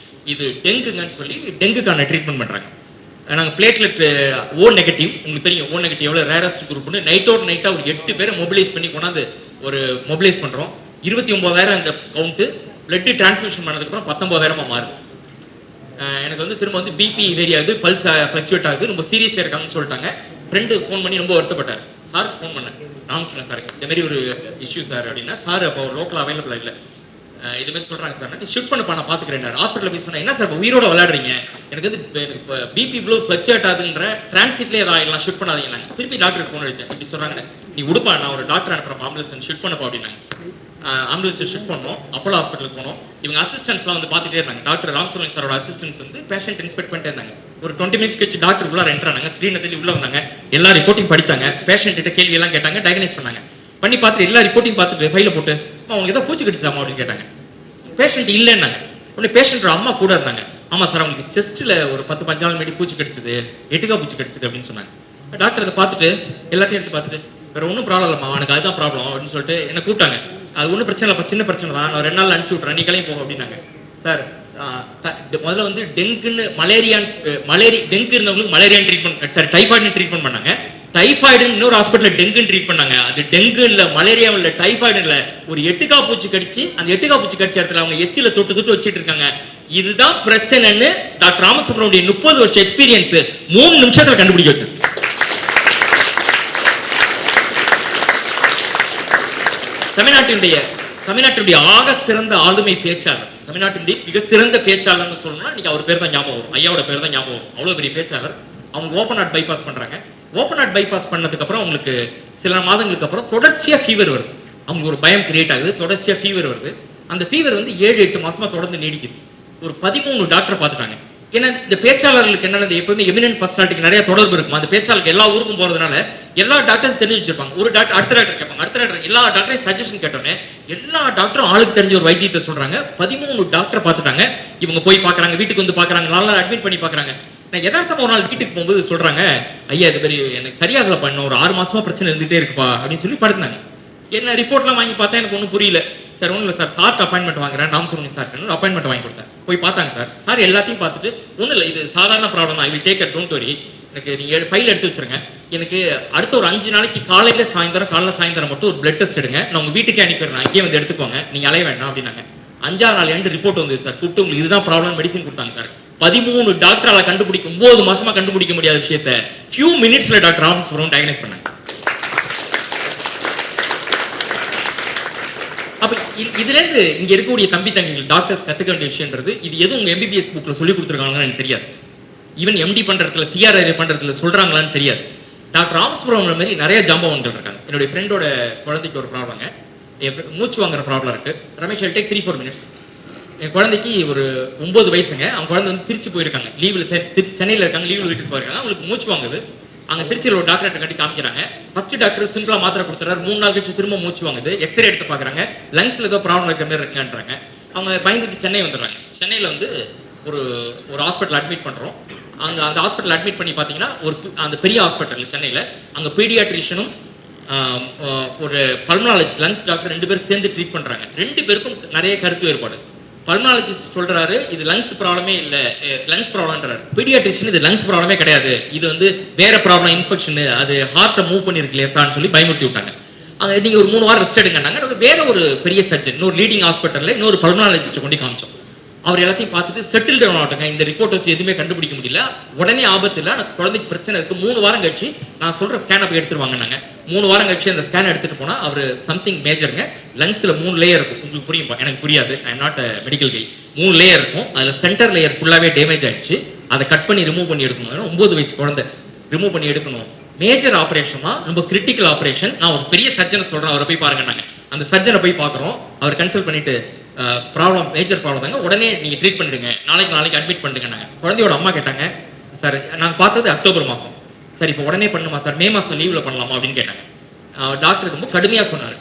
இது டெங்குங்கன்னு சொல்லி டெங்குக்கான ட்ரீட்மெண்ட் பண்ணுறாங்க. நாங்கள் பிளேட்லெட் ஓ நெகட்டிவ், உங்களுக்கு தெரியும் ஓ நெகட்டிவ் எவ்வளோ ரேரஸ்ட் குரூப்னு, நைட்டோட நைட்டாக ஒரு 8 பேரை மொபிலைஸ் பண்ணி கொண்டாந்து ஒரு மொபிலைஸ் பண்ணுறோம். 29,000 அந்த கவுண்ட்டு. பிளட் டிரான்ஸ்மிஷன் பண்ணதுக்கப்புறம் 19,000 மாறுது. எனக்கு வந்து திரும்ப வந்து பிபி வேரி ஆகுது, பல்ஸ் ஃப்ளக்சுவேட் ஆகுது, ரொம்ப சீரியஸாக இருக்காங்கன்னு சொல்லிட்டாங்க. ஃப்ரெண்டு ஃபோன் பண்ணி ரொம்ப வருத்தப்பட்டார். சார் ஃபோன் பண்ணேன், நான் சொன்னேன் சார் இந்த மாதிரி ஒரு இஷ்யூ சார் அப்படின்னா, சார் அப்போ லோக்கல் அவைலபிளாக இல்லை, இது மாதிரி சொல்றாங்க சார், ஷிஃப்ட் பண்ணப்பா நான் பாத்துக்கிறேன். ஹாஸ்பிட்டல் போய் சொன்னா, என்ன சார் உயிரோட விளையாடுறீங்க, எனக்கு வந்து பிபி ப்ளோ ஃப்ளக்சுவேட் ஆகுதுன்ற டிரான்சிட்லேயே ஏதாவது ஷிஃப்ட் பண்ணாதீங்க. திருப்பி டாக்டருக்கு ஃபோன் அடிச்சேன், இப்படி சொல்றாங்க, நீ உடுப்பா நான் ஒரு டாக்டர் அனுப்புறேன், ஆம்புலன்ஸ் ஷிஃப்ட் பண்ணப்பா அப்படின்னாங்க. ஆம்புலன்ஸ் ஷிஃப்ட் பண்ணோம், அப்போலோ ஹாஸ்பிட்டலுக்கு போனோம். இவங்க அசிஸ்டன்ஸ்லாம் வந்து பார்த்துட்டே இருந்தாங்க. டாக்டர் ராம்சுரன் சாரோட அசிஸ்டன்ஸ் வந்து பேஷண்ட் இன்ஸ்பெக்ட் பண்ணிட்டே இருந்தாங்க. ஒரு 20 மினிட்ஸ் கழிச்சு டாக்டர் உள்ள என்டர் ஆனாங்க. ஸ்க்ரீனை தள்ளி உள்ள வந்தாங்க. எல்லா ரிப்போர்ட்டிங் படிச்சாங்க, பேஷண்ட் கிட்ட கேள்வி எல்லாம் கேட்டாங்க, டயக்னைஸ் பண்ணாங்க. பண்ணி பார்த்துட்டு எல்லா ரிப்போர்ட்டிங் பார்த்துட்டு ஃபைல போட்டு, அவங்க ஏதோ பூச்சி கடிச்சாமா அப்படின்னு கேட்டாங்க. பேஷண்ட் இல்லைன்னாங்க. உடனே பேஷண்ட் அம்மா கூட இருந்தாங்க. ஆமா சார் அவங்களுக்கு செஸ்ட்ல ஒரு 10-15 நாள் முன்னாடி பூச்சி கடிச்சது, எட்டுக்கா பூச்சி கடிச்சது அப்படின்னு சொன்னாங்க. டாக்டர் அதை பார்த்துட்டு எல்லாத்தையும் எடுத்து பார்த்துட்டு, வேற ஒன்றும் ப்ராப்ளம் இல்லைம்மா, அவனுக்கு அதுதான் ப்ராப்ளம் அப்படின்னு சொல்லிட்டு என்ன கூப்பிட்டாங்க. அது ஒன்றும் பிரச்சனை இல்லை, சின்ன பிரச்சனை தான், நான் 2 நாள் அனுப்பிச்சு விட்றேன், நீ கிளம்பி போக அப்படின்னாங்க. சார் முதல்ல வந்து டெங்குன்னு டெங்கு இருந்தவங்களுக்கு மலேரியான் ட்ரீட்மெண்ட், சாரி டைஃபாய்டு ட்ரீட்மெண்ட் பண்ணாங்க. டைஃபாய்டு இன்னொரு ஹாஸ்பிட்டல் டெங்குன்னு ட்ரீட் பண்ணாங்க. அது டெங்கு இல்ல, மலேரியா இல்ல, டைஃபாய்டு இல்ல, ஒரு எட்டுக்கா பூச்சி கடிச்சு, அந்த எட்டுக்கா பூச்சி கடிச்ச இடத்துல அவங்க எச்சில தொட்டு வச்சிட்டு இருக்காங்க. இதுதான் பிரச்சனைன்னு டாக்டர் ராமசுப்ரமணியன் 30 வருஷம் எக்ஸ்பீரியன்ஸ் 3 நிமிஷத்துல கண்டுபிடிக்க வச்சது. தமிழ்நாட்டுடைய ஆக சிறந்த ஆளுமை பேச்சாளர், தமிழ்நாட்டினுடைய மிக சிறந்த பேச்சாளர்னு சொல்லணும்னா இன்னைக்கு அவர் பேர் தான் ஞாபகம் வரும், ஐயாவோட பேர் தான் ஞாபகம் வரும். அவ்வளவு பெரிய பேச்சாளர். அவங்க ஓப்பன் ஹார்ட் பைபாஸ் பண்றாங்க. ஓப்பன் ஹார்ட் பைபாஸ் பண்ணதுக்கு அப்புறம் அவங்களுக்கு சில மாதங்களுக்கு அப்புறம் தொடர்ச்சியா ஃபீவர் வருது. அவங்களுக்கு ஒரு பயம் கிரியேட் ஆகுது, தொடர்ச்சியா ஃபீவர் வருது. அந்த ஃபீவர் வந்து 7-8 மாசமா தொடர்ந்து நீடிக்குது. ஒரு 13 டாக்டர் பார்த்துட்டாங்க. ஏன்னா இந்த பேச்சாளர்களுக்கு என்னென்ன எப்பவுமே எமினன்ட் பர்சனாலிட்டிக்கு நிறைய தொடர்பு இருக்கும். அந்த பேச்சாளருக்கு எல்லா ஊருக்கும் போறதுனால எல்லா டாக்டர்ஸ் தெரிஞ்சு வச்சிருப்பாங்க. ஒரு டாக்டர் அடுத்த டாக்டர் கேட்பாங்க, அடுத்த டாக்டர் எல்லா டாக்டரையும் சஜஷன் கேட்டோன்னே எல்லா டாக்டரும் ஆளுக்கு தெரிஞ்ச ஒரு வைத்தியத்தை சொல்றாங்க. 13 டாக்டர் பார்த்துட்டாங்க. இவங்க போய் பார்க்கறாங்க, வீட்டுக்கு வந்து பார்க்கறாங்க, 4 நாள் அட்மிட் பண்ணி பார்க்கறாங்க. நான் யதார்த்தமா ஒரு நாள் வீட்டுக்கு போகும்போது சொல்றாங்க, ஐயா இது மாதிரி எனக்கு சரியாகல பண்ண, ஒரு 6 மாசமா பிரச்சனை இருந்துட்டே இருக்குப்பா அப்படின்னு சொல்லி படுத்துனாங்க. என்ன ரிப்போர்ட்லாம் வாங்கி பார்த்தா எனக்கு ஒன்றும் புரியல. சார் ஒன்றும் இல்லை சார், சார்ட் அப்பாயின்மெண்ட் வாங்குறேன், ராமசுப்ரமணியன் சார் அப்பாயின்மெண்ட் வாங்கி கொடுத்தேன். போய் பார்த்தாங்க சார். சார் எல்லாத்தையும் பார்த்துட்டு, ஒன்றும் இல்லை இது சாதாரண ப்ராப்ளம் தான், I will take it, don't worry, எனக்கு நீங்கள் ஃபைல் எடுத்து வச்சிருங்க, எனக்கு அடுத்த ஒரு 5 நாளைக்கு காலையில சாயந்தரம் மட்டும் ஒரு பிளட் டெஸ்ட் எடுங்க, நான் உங்க வீட்டுக்கே அனுப்பிடுறேன், அங்கேயே வந்து எடுத்துக்கோங்க, நீங்க அலைய வேண்டாம் அப்படின்னாங்க. 5ஆவது நாள் எண்டு ரிப்போர்ட் வந்தது சார். கூப்பிட்டு உங்களுக்கு இதுதான் ப்ராப்ளம், மெடிசன் கொடுத்தாங்க சார். 13 டாக்டரால கண்டுபிடிக்க 9 மாசமா கண்டுபிடிக்க முடியாத விஷயத்தை ஃபியூ மினிட்ஸ்ல டாக்டர் ராமசுப்ரமணியன் டயக்னைஸ் பண்ணாங்க. அப்ப இதுல இருந்து இங்க இருக்கக்கூடிய தம்பி தங்கிகள் டாக்டர்ஸ் கத்துக்க வேண்டிய விஷயம்ன்றது, இது எதுவும் உங்க எம்பிபிஎஸ் புக்ல சொல்லி கொடுத்துருக்காங்கன்னு எனக்கு தெரியாது. ஈவன் எம்டி பண்றதுல சிஆர்ஐ பண்றதுல சொல்றாங்களான்னு தெரியாது. டாக்டர் ராமசுப்ரமணியன் மாதிரி நிறைய ஜாம்பவன்கள் இருக்காங்க. என்னுடைய ஃப்ரெண்டோட குழந்தைக்கு ஒரு ப்ராப்ளங்க, மூச்சு வாங்குற ப்ராப்ளம் இருக்கு. Ramesh take 3-4 minutes. என் குழந்தைக்கு ஒரு 9 வயசுங்க. அவங்க குழந்தை வந்து திருச்சி போயிருக்காங்க, லீவில் சென்னையில் இருக்காங்க, லீவில் வீட்டுக்கு போயிருக்காங்க. அவங்களுக்கு மூச்சு வாங்குது. அங்க திருச்சியில் ஒரு டாக்டர் கட்டி காமிக்கிறாங்க. ஃபர்ஸ்ட் டாக்டர் சிம்பிளா மாத்திரை கொடுத்துறாரு. 3 நாள் கழிச்சு திரும்ப மூச்சு வாங்குது. எக்ஸ்ரே எடுத்து பாக்குறாங்க, லங்ஸ்ல ஏதோ ப்ராப்ளம் இருக்கிற மாதிரி இருக்குன்றாங்க. அவங்க பயந்துட்டு சென்னை வந்துடுறாங்க. சென்னையில் வந்து ஒரு ஹாஸ்பிட்டல் அட்மிட் பண்றோம். அந்த ஹாஸ்பிட்டல் அட்மிட் பண்ணி பார்த்தீங்கன்னா அந்த பெரிய ஹாஸ்பிட்டல் சென்னையில், அங்கே பீடியாட்ரிஷனும் ஒரு பல்மனாலஜிஸ்ட் லங்ஸ் டாக்டர் 2 பேரும் சேர்ந்து ட்ரீட் பண்றாங்க. 2 பேருக்கும் நிறைய கருத்து வேறுபாடு. பல்மனாலஜிஸ்ட் சொல்றாரு இது லங்ஸ் ப்ராப்ளமே இல்லை, லங்ஸ் ப்ராப்ளம்ன்றாரு. பீடியாட்ரிஷன் இது லங்ஸ் ப்ராப்ளமே கிடையாது, இது வந்து வேற ப்ராப்ளம், இன்ஃபெக்ஷன், அது ஹார்ட்டை மூவ் பண்ணிருக்கு லேசான்னு சொல்லி பயமுறுத்தி விட்டாங்க. நீங்க ஒரு 3 வாரம் ரெஸ்ட் எடுங்கன்னாங்க. வேற ஒரு பெரிய சர்ஜன், இன்னொரு லீடிங் ஹாஸ்பிட்டல்ல இன்னொரு பல்மனாலஜிஸ்ட் கொண்டு காமிச்சோம். அவர் எல்லாத்தையும் பார்த்துட்டு செட்டில் டவுன் ஆகட்டுங்க, இந்த ரிப்போர்ட் வச்சு எதுவுமே கண்டுபிடிக்க முடியல, உடனே ஆபத்து இல்லை, எனக்கு குழந்தைக்கு பிரச்சனை இருக்கு, 3 வாரம் கழிச்சு நான் சொல்ற ஸ்கேனை போய் எடுத்துருவாங்கன்னாங்க. 3 வாரம் கழிச்சு அந்த ஸ்கேன் எடுத்துட்டு போனா அவர் சம்திங் மேஜருங்க. லங்ஸ்ல 3 லேயர் இருக்கும். உங்களுக்கு புரியும், எனக்கு புரியாது, I am not medical guy. 3 layer இருக்கும். அதுல சென்டர் லேயர் ஃபுல்லாவே டேமேஜ் ஆயிடுச்சு. அதை கட் பண்ணி ரிமூவ் பண்ணி எடுக்கணும். 9 வயசு குழந்தை ரிமூவ் பண்ணி எடுக்கணும். மேஜர் ஆபரேஷனா, ரொம்ப கிரிட்டிக்கல் ஆபரேஷன். நான் ஒரு பெரிய சர்ஜனை சொல்றேன், அவரை போய் பாருங்க. நாங்க அந்த சர்ஜனை போய் பாக்குறோம். அவர் கன்சல்ட் பண்ணிட்டு ப்ராப்ளம், மேஜர் ப்ராப்ளம் தாங்க, உடனே நீங்க ட்ரீட் பண்ணிடுங்க, நாளைக்கு அட்மிட் பண்ணிடுங்க. குழந்தையோட அம்மா கேட்டாங்க, சார் நாங்கள் பார்த்தது அக்டோபர் மாதம், சார் இப்போ உடனே பண்ணுமா சார், மே மாதம் லீவில் பண்ணலாமா அப்படின்னு கேட்டாங்க. டாக்டர் ரொம்ப கடுமையாக சொன்னார்,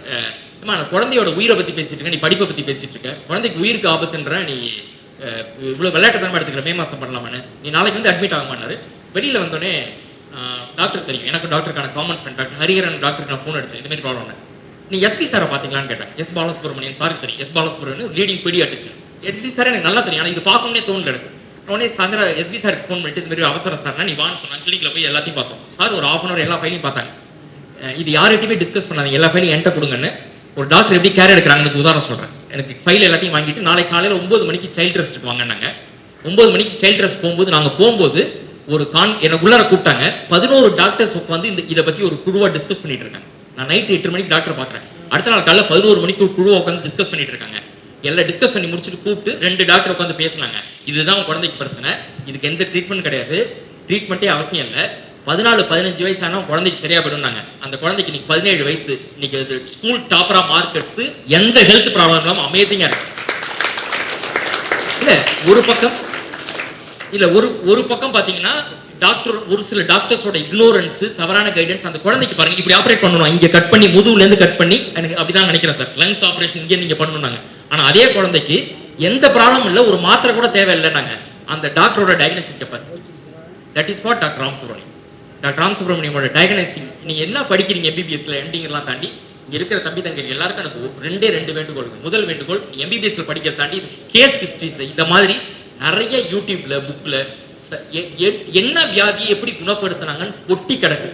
நான் குழந்தையோட உயிரை பற்றி பேசிட்டு இருக்கேன், நீ படிப்பை பற்றி பேசிட்டு இருக்க, குழந்தைக்கு உயிருக்கு ஆபத்துன்ற, நீ இவ்வளோ விளையாட்டுத்தனமாக எடுத்துக்கிற, மே மாதம் பண்ணலாமான்னு, நீ நாளைக்கு வந்து அட்மிட் ஆக மாட்டாரு. வெளியில் வந்தோடனே டாக்டர் தெரியும், எனக்கு டாக்டருக்கான காமன் ஃப்ரெண்ட் டாக்டர் ஹரிஹரன் டாக்டருக்கு நான் ஃபோன் அடிச்சேன், இந்த மாதிரி ப்ராப்ளம். நீ எஸ்பி சாரை பார்த்தீங்களான்னு கேட்டேன். எஸ் பாலசுப்ரமணியன் சார் தெரியும். S Balasubramanian leading paediatrician. SP sir எனக்கு நல்லா தெரியும், ஆனால் இது பார்க்கணும்னே தோணல எனக்கு. உடனே சாயந்தரம் எஸ்பி சாருக்கு ஃபோன் பண்ணிட்டு, இந்த மாதிரி அவசரம் சார்னா நீ வான்னு சொன்னாங்க. கிளினிக்ல போய் எல்லாத்தையும் பார்த்தோம். சார் ஒரு 1/2 hour எல்லா ஃபைலையும் பார்த்தாங்க. இது யார்கிட்டயுமே டிஸ்கஸ் பண்ணாதீங்க, எல்லா ஃபைலையும் என்கிட்ட கொடுங்கன்னு. ஒரு டாக்டர் எப்படி கேர் எடுக்கிறாங்கன்னு உதாரணம் சொல்றேன். எனக்கு ஃபைல் எல்லாத்தையும் வாங்கிட்டு நாளைக்கு காலையில் 9 மணிக்கு சைல்ட் ரெஸ்ட்டுக்கு வாங்கினாங்க. 9 மணிக்கு சைல்ட் ரெஸ்ட் போகும்போது நாங்கள் போகும்போது ஒரு எனக்குள்ளார கூப்பிட்டாங்க. 11 டாக்டர்ஸ் உட்காந்து இதை பத்தி ஒரு குழுவா டிஸ்கஸ் பண்ணிட்டு இருக்காங்க. நான் நைட் 8 மணிக்கு டாக்டர் பார்க்குறேன். அடுத்த நாள் காலையில் 11 மணிக்கு ஒரு குழுவை உட்காந்து டிஸ்கஸ் பண்ணிட்டு இருக்காங்க. எல்லாம் டிஸ்கஸ் பண்ணி முடிச்சுட்டு கூப்பிட்டு 2 டாக்டர் உட்காந்து பேசினாங்க. இதுதான் குழந்தைக்கு பிரச்சனை, இதுக்கு எந்த ட்ரீட்மெண்ட் கிடையாது, ட்ரீட்மெண்ட்டே அவசியம் இல்லை, 14-15 வயசு ஆனால் குழந்தைக்கு சரியா போயிடும்னாங்க. அந்த குழந்தைக்கு இன்னைக்கு 17 வயசு, இன்னைக்கு ஸ்கூல் டாப்பரா மார்க் எடுத்து எந்த ஹெல்த் ப்ராப்ளம் இல்லாமல் அமேசிங்கா இருக்கு. இல்ல ஒரு பக்கம் பாத்தீங்கன்னா டாக்டர், ஒரு சில டாக்டர்ஸோட இக்னோரன்ஸ், தவறான கைடன்ஸ். அந்த குழந்தைக்கு பாருங்க, இப்படி ஆப்ரேட் பண்ணணும், இங்க கட் பண்ணி முதுகுல இருந்து கட் பண்ணி, எனக்கு அப்படிதான் நினைக்கிறேன் சார், லங்ஸ் ஆபரேஷன் இங்கே நீங்க பண்ணணும்னாங்க. ஆனா அதே குழந்தைக்கு எந்த ப்ராப்ளம் இல்லை, ஒரு மாத்திரை கூட தேவையில்லைன்னாங்க. அந்த டாக்டரோட diagnosis capacity, that is what doctor Ramasubramaniam. Doctor ராமசுப்ரமணியமோட டயக்னோசிஸ். நீங்க என்ன படிக்கிறீங்க எம்பிபிஎஸ்ல, எம்டிங்கெல்லாம் தாண்டி இங்க இருக்கிற தம்பி தங்க எல்லாருக்கும் எனக்கு 2 வேண்டுகோள். முதல் வேண்டுகோள், எம்பிபிஎஸ்ல படிக்கிற தாண்டி கேஸ் ஹிஸ்டரிஸ் இந்த மாதிரி நிறைய யூடியூப்ல புக்ல என்ன வியாதி எப்படி குணப்படுத்தினாங்கன்னு பொட்டி கிடக்கு.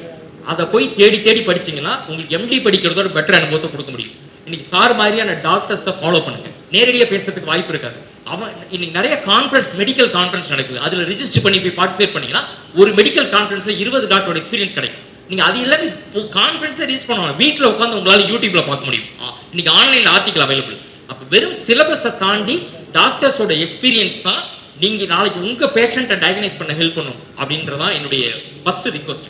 அதை போய் தேடி படிச்சீங்கன்னா உங்களுக்கு எம்டி படிக்கிறதோட பெட்டர் அனுபவத்தை கொடுக்க முடியும். இன்னைக்கு சார் மாதிரியான டாக்டர்ஸை ஃபாலோ பண்ணுங்க. நேரடியாக பேசுறதுக்கு வாய்ப்பு இருக்காது. அவன் இன்னைக்கு நிறைய கான்ஃபரன்ஸ், மெடிக்கல் கான்ஃபரன்ஸ் நடக்குது, அதுல ரிஜிஸ்டர் பண்ணி போய் பார்ட்டிசிபேட் பண்ணீங்கன்னா ஒரு மெடிக்கல் கான்ஃபரன்ஸ்ல 20 டாக்டரோட எக்ஸ்பீரியன்ஸ் கிடைக்கும். நீங்க அது எல்லாமே கான்ஃபரன்ஸை ரீச் பண்ணுவாங்க, வீட்டில் உட்காந்து உங்களால யூடியூப்ல பார்க்க முடியும். இன்னைக்கு ஆன்லைன்ல ஆர்டிகல் அவைலபிள். அப்ப வெறும் சிலபஸை தாண்டி டாக்டர்ஸோட எக்ஸ்பீரியன்ஸ் தான் நீங்க நாளைக்கு உங்க பேஷண்ட்டை டயக்னைஸ் பண்ண ஹெல்ப் பண்ணும் அப்படின்றதான் என்னுடைய ஃபர்ஸ்ட் ரிக்வஸ்ட்.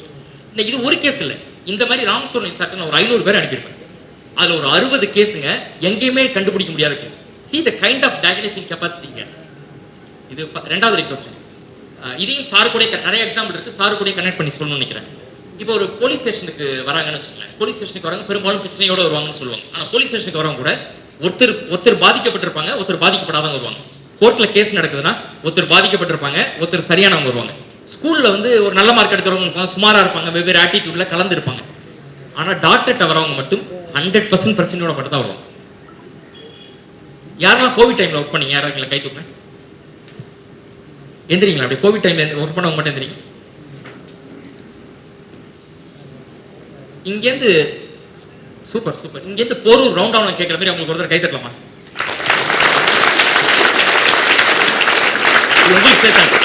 இது ஒரு கேஸ் இல்லை, இந்த மாதிரி ராமசுப்ரமணியன் சார் ஒரு 500 பேர் அனுப்பியிருப்பேன். அதுல ஒரு 60 கேஸுங்க எங்கேயுமே கண்டுபிடிக்க முடியாத case. See the kind of diagnostic capacity here. இது 2வது ரிக்வெஸ்ட். இதையும் சார் கூட நிறைய எக்ஸாம்பிள் இருக்கு, சார் கூட கனெக்ட் பண்ணி சொல்லணும்னு நினைக்கிறேன். இப்போ ஒரு போலீஸ் ஸ்டேஷனுக்கு வராங்கன்னு வச்சுக்கோங்களேன். போலீஸ் ஸ்டேஷனுக்கு வராங்க, பெரும்பாலும் பிரச்சனையோட வருவாங்கன்னு சொல்லுவாங்க. ஆனா போலீஸ் ஸ்டேஷனுக்கு வரவங்க கூட ஒருத்தர் பாதிக்கப்பட்டிருப்பாங்க, ஒருத்தர் பாதிக்கப்படாதவங்க வருவாங்க. கோர்ட்ல கேஸ் நடக்குதுன்னா ஒருத்தர் பாதிக்கப்பட்டிருப்பாங்க, ஒருத்தர் சரியானவங்க வருவாங்க. ஸ்கூல்ல வந்து ஒரு நல்ல மார்க் எடுக்கிறவங்க இருப்பாங்க, சுமாரா இருப்பாங்க, வெவ்வேறு ஆட்டிடியூட்ல கலந்து இருப்பாங்க. ஆனா டாக்டர்கிட்ட வரவங்க மட்டும் 100% பிரச்சனையோட மட்டும் தான் வருவாங்க. யாரெல்லாம் கோவிட் டைம்ல ஒர்க் பண்ணீங்க, யாராவது கை தூக்குங்க. எந்திரிங்களா? அப்படி கோவிட் டைம்ல ஒர்க் பண்ணவங்க மட்டும் எந்திரிங்க. இங்கேருந்து சூப்பர் சூப்பர். இங்கேருந்து போரூர் ரவுண்ட் டவுன் கேட்கிற மாதிரி அவங்களுக்கு ஒருத்தர் கை தட்டலாமா? உங்களுக்கு சேர்த்தாங்க.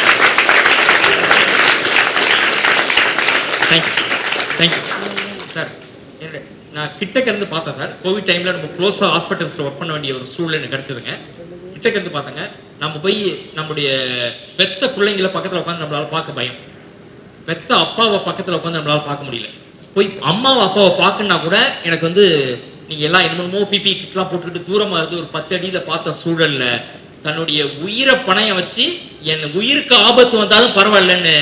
Thank you sir. நான் கிட்டக்க இருந்து பார்த்தேன் சார். கோவிட் டைம்ல நம்ம க்ளோஸா ஹாஸ்பிட்டல்ஸ்ல ஒர்க் பண்ண வேண்டிய ஒரு சூழ்நிலை எனக்கு கிடைச்சதுங்க. கிட்டக்க இருந்து பார்த்தேங்க. நம்ம போய் நம்முடைய பெத்த பிள்ளைங்களை பக்கத்துல உட்காந்து நம்மளால பார்க்க பயம், பெத்த அப்பாவை பக்கத்துல உட்காந்து நம்மளால பார்க்க முடியல. போய் அம்மாவை அப்பாவை பார்க்கணும்னா கூட எனக்கு வந்து நீங்க எல்லாம் என்னமோ பிபி கிட்லாம் போட்டுக்கிட்டு தூரமா இருந்து ஒரு 10 அடியில பார்த்த சூழல்ல தன்னுடைய உயிரை பணையம் வச்சு என் உயிருக்கு ஆபத்து வந்தாலும் பரவாயில்லன்னு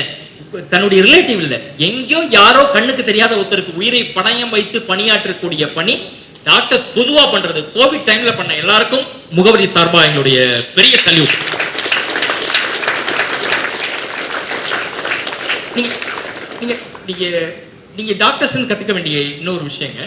தன்னுடைய ரிலேட்டிவ் இல்ல, எங்கேயோ யாரோ கண்ணுக்கு தெரியாத ஒருத்தருக்கு உயிரை பணையம் வைத்து பணியாற்றக்கூடிய பணி டாக்டர்ஸ் பொதுவா பண்றது. கோவிட் டைம்ல பண்ண எல்லாருக்கும் முகவரி சார்பா எங்களுடைய பெரிய சல்யூட். நீங்க டாக்டர்ஸ் கத்துக்க வேண்டிய இன்னொரு விஷயங்க,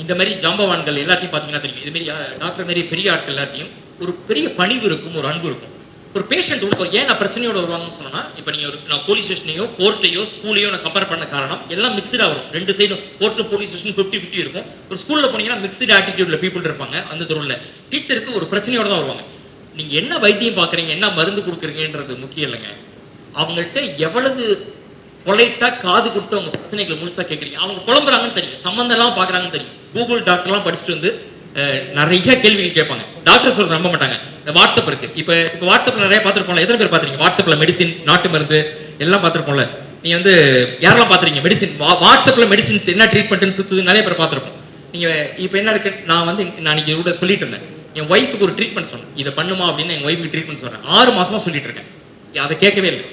இந்த மாதிரி ஜாம்பவான்கள் எல்லாத்தையும் பாத்தீங்கன்னா தெரியும். இது மாதிரி டாக்டர் மாதிரி பெரிய ஆட்கள் எல்லாத்தையும் ஒரு பெரிய பணிவு இருக்கும், ஒரு அன்பு இருக்கும். ஒரு பேஷண்ட் உள்ள ஏன் நான் பிரச்சனையோட வருவாங்கன்னு சொன்னா, இப்போ நீங்க நான் போலீஸ் ஸ்டேஷனையோ கோர்ட்டையோ ஸ்கூலையோ நான் கம்பேர் பண்ண காரணம் எல்லாம் மிக்சடா வரும். ரெண்டு சைடும் கோர்ட் போலீஸ் ஸ்டேஷன் 50-50 இருக்கும். ஒரு ஸ்கூல்ல போனீங்கன்னா மிக்சட் ஆட்டிடியூட்ல பீப்புள் இருப்பாங்க. அந்த துறையில டீச்சருக்கு ஒரு பிரச்சனையோட தான் வருவாங்க. நீங்க என்ன வைத்தியம் பாக்குறீங்க, என்ன மருந்து கொடுக்குறீங்கன்றது முக்கியம் இல்லைங்க. அவங்கள்ட்ட எவ்வளவு பொலைட்டா காது கொடுத்து அவங்க பிரச்சனைகளை முழுசா கேட்குறீங்க. அவங்க புலம்புறாங்கன்னு தெரியும், சம்பந்தம் எல்லாம் பாக்குறாங்கன்னு தெரியும். கூகுள் டாக்டர்லாம் படிச்சுட்டு வந்து நிறைய கேள்விகள் கேட்பாங்க. டாக்டர் சொல்றது நம்ப மாட்டாங்க. இந்த வாட்ஸ்அப் இருக்கு. இப்போ வாட்ஸ்அப்ல நிறைய பார்த்துருப்போம்ல, எத்தனை பேர் பார்த்துருக்கீங்க? வாட்ஸ்அப்ல மெடிசின், நாட்டு மருந்து எல்லாம் பார்த்துருப்போம்ல. நீ வந்து யாரெல்லாம் பார்த்துருக்கீங்க? மெடிசின் வாட்ஸ்அப்ல மெடிசின்ஸ் என்ன ட்ரீட்மெண்ட்னு சுற்றுது நிறைய பேர் பார்த்துருப்போம். நீங்க இப்போ என்ன இருக்கு, நான் கூட சொல்லிட்டு இருந்தேன். என் ஒய்ஃபுக்கு ஒரு ட்ரீட்மெண்ட் சொன்னேன், இதை பண்ணுமா அப்படின்னு. என் ஒய்ஃபுக்கு ட்ரீட்மெண்ட் சொன்னேன். 6 மாசமா சொல்லிட்டு இருக்கேன். அதை கேட்கவே இல்லை.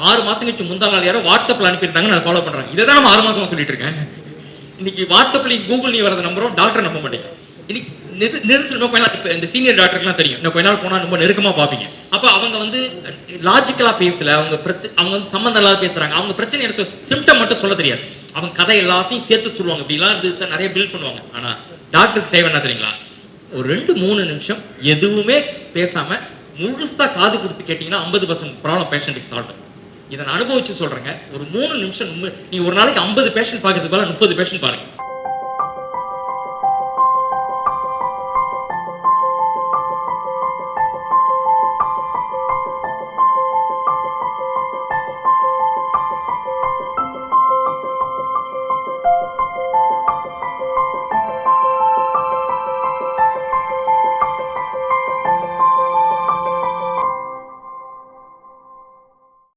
6 மாசம் கழிச்சு முந்தா நாள் யாரோ வாட்ஸ்அப்ல அனுப்பியிருந்தாங்க, நான் ஃபாலோ பண்றேன். இதை தான் நம்ம 6 மாசமா சொல்லிட்டு இருக்கேன். இன்னைக்கு வாட்ஸ்அப்ல கூகுள் நீ வரதை நம்புறோம், டாக்டர் நம்ப மாட்டேங்க. இன்னைக்கு இந்த சீனியர் டாக்டர்லாம் தெரியும், இன்னும் கொஞ்ச நாள் போனா ரொம்ப நெருக்கமா பாப்பீங்க. அப்ப அவங்க வந்து லாஜிக்கலா பேசல, அவங்க வந்து சம்பந்தம் இல்லாத பேசுறாங்க. அவங்க பிரச்சனை சிம்டம் மட்டும் சொல்ல தெரியாது, அவங்க கதை எல்லாத்தையும் சேர்த்து சொல்லுவாங்க. இப்படிலாம் நிறைய பில்ட் பண்ணுவாங்க. ஆனா டாக்டருக்கு தேவை என்ன தெரியுங்களா? ஒரு 2-3 நிமிஷம் எதுவுமே பேசாம முழுசா காது கொடுத்து கேட்டீங்கன்னா 50% ப்ராப்ளம் பேஷண்ட்டுக்கு சால்வ். இதை நான் அனுபவிச்சு சொல்றேங்க. ஒரு 3 நிமிஷம் நீ ஒரு நாளைக்கு 50 பேஷண்ட் பார்க்கறதுக்கு பதிலா 30 பேஷண்ட் பாருங்க.